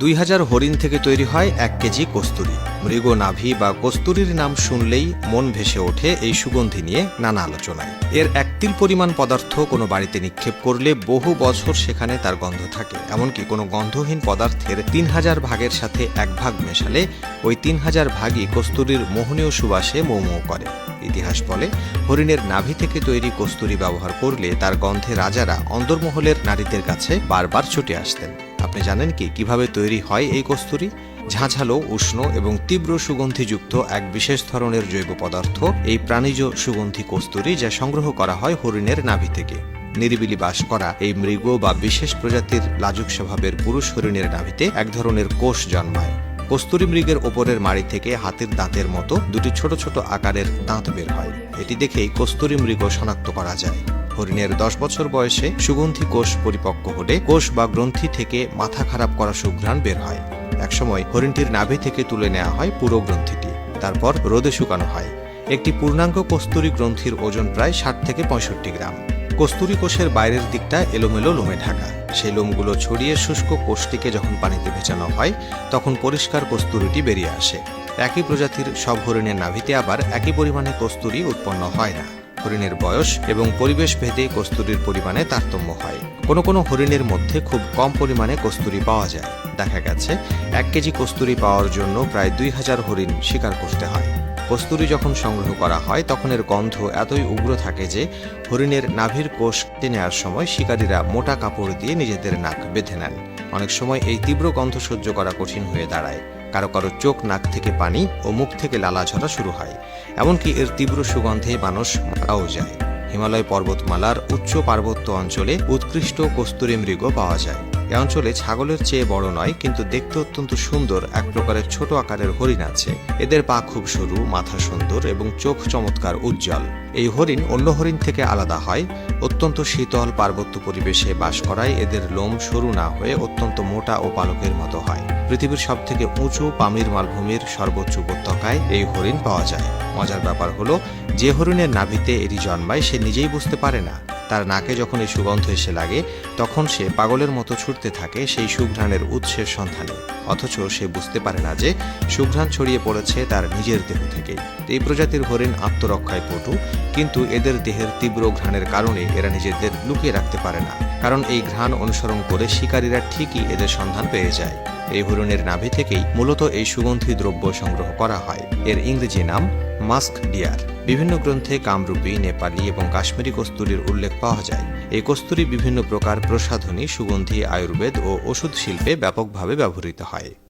2000 হরিণ থেকে তৈরি হয় 1 কেজি কস্তুরী। মৃগ নাভি বা কস্তুরীর নাম শুনলেই মন ভেসে ওঠে এই সুগন্ধি নিয়ে নানা আলোচনায়। এর একতিল পরিমাণ পদার্থ কোনো বাড়িতে নিক্ষেপ করলে বহু বছর সেখানে তার গন্ধ থাকে। এমনকি কোনো গন্ধহীন পদার্থের 3000 ভাগের সাথে 1 ভাগ মেশালে ওই 3000 ভাগই কস্তুরীর মোহনীয় সুবাসে মৌ মৌ করে। ইতিহাস বলে, হরিণের নাভি থেকে তৈরি কস্তুরী ব্যবহার করলে তার গন্ধে রাজারা অন্দরমহলের নারীদের কাছে বারবার ছুটে আসতেন। আপনি জানেন কি কিভাবে তৈরি হয় এই কস্তুরী? ঝাঁঝালো, উষ্ণ এবং তীব্র সুগন্ধিযুক্ত এক বিশেষ ধরনের জৈব পদার্থ এই প্রাণীজ সুগন্ধি কস্তুরী, যা সংগ্রহ করা হয় হরিণের নাভি থেকে। নিরিবিলি বাস করা এই মৃগ বা বিশেষ প্রজাতির লাজুক স্বভাবের পুরুষ হরিণের নাভিতে এক ধরনের কোষ জন্মায়। কস্তুরী মৃগের ওপরের মাড়ি থেকে হাতের দাঁতের মতো দুটি ছোট ছোট আকারের দাঁত বের হয়। এটি দেখেই কস্তুরী মৃগ শনাক্ত করা যায়। হরিণের 10 বছর বয়সে সুগন্ধি কোষ পরিপক্ক হলে কোষ বা গ্রন্থি থেকে মাথা খারাপ করা সুঘ্রাণ বের হয়। একসময় হরিণটির নাভি থেকে তুলে নেওয়া হয় পুরো গ্রন্থিটি, তারপর রোদে শুকানো হয়। একটি পূর্ণাঙ্গ কস্তুরী গ্রন্থির ওজন প্রায় 60 থেকে 65 গ্রাম। কস্তুরী কোষের বাইরের দিকটা এলোমেলো লোমে ঢাকা। সেই লোমগুলো ছড়িয়ে শুষ্ক কোষটিকে যখন পানিতে ভেজানো হয়, তখন পরিষ্কার কস্তুরীটি বেরিয়ে আসে। একই প্রজাতির সব হরিণের নাভিতে আবার একই পরিমাণে কস্তুরী উৎপন্ন হয় না। হরিণের বয়স এবং পরিবেশ ভেদে কস্তুরীর পরিমাণে তারতম্য হয়। কোনো কোনো হরিণের মধ্যে খুব কম পরিমাণে কস্তুরী পাওয়া যায়। দেখা গেছে 1 কেজি কস্তুরী পাওয়ার জন্য প্রায় 2000 হরিণ শিকার করতে হয়। কস্তুরী যখন সংগ্রহ করা হয়, তখন এর গন্ধ এতই উগ্র থাকে যে হরিণের নাভির কোষ কেটে নেওয়ার সময় শিকারীরা মোটা কাপড় দিয়ে নিজেদের নাক বেঁধে নেন। অনেক সময় এই তীব্র গন্ধ সহ্য করা কঠিন হয়ে দাঁড়ায়। কারো কারো চোখ, নাক থেকে পানি ও মুখ থেকে লালা ঝরা শুরু হয়। এমনকি এর তীব্র সুগন্ধে মানুষ মারাও যায়। হিমালয় পর্বতমালার উচ্চ পার্বত্য অঞ্চলে উৎকৃষ্ট কস্তুরী মৃগ পাওয়া যায়। এ অঞ্চলে ছাগলের চেয়ে বড় নয়, কিন্তু দেখতে অত্যন্ত সুন্দর এক প্রকারের ছোট আকারের হরিণ আছে। এদের পা খুব সরু, মাথা সুন্দর এবং চোখ চমৎকার উজ্জ্বল। এই হরিণ অন্য হরিণ থেকে আলাদা হয়। অত্যন্ত শীতল পার্বত্য পরিবেশে বাস করায় এদের লোম সরু না হয়ে অত্যন্ত মোটা ও পালকের মতো হয়। পৃথিবীর সবথেকে উঁচু পামির মালভূমির সর্বোচ্চ উপত্যকায় এই হরিণ পাওয়া যায়। মজার ব্যাপার হলো, যে হরিণের নাভিতে এটি জন্মায় সে নিজেই বুঝতে পারে না। তার নাকে যখন এই সুগন্ধ এসে লাগে, তখন সে পাগলের মতো ছুটতে থাকে সেই সুঘ্রাণের উৎসের সন্ধানে। অথচ সে বুঝতে পারে না যে সুঘ্রাণ ছড়িয়ে পড়েছে তার নিজের দেহ থেকেই। এই প্রজাতির হরিণ আত্মরক্ষায় পটু, কিন্তু এদের দেহের তীব্র ঘ্রাণের কারণে এরা নিজেদের লুকিয়ে রাখতে পারে না। কারণ এই ঘ্রাণ অনুসরণ করে শিকারীরা ঠিকই এদের সন্ধান পেয়ে যায়। এই হরিণের নাভি থেকেই মূলত এই সুগন্ধি দ্রব্য সংগ্রহ করা হয়। এর ইংরেজি নাম মাস্ক ডিয়ার। বিভিন্ন গ্রন্থে কামরূপী, নেপালি এবং কাশ্মীরি কস্তুরীর উল্লেখ পাওয়া যায়। এই কস্তুরী বিভিন্ন প্রকার প্রসাধনী, সুগন্ধি, আয়ুর্বেদ ও ওষুধ শিল্পে ব্যাপকভাবে ব্যবহৃত হয়।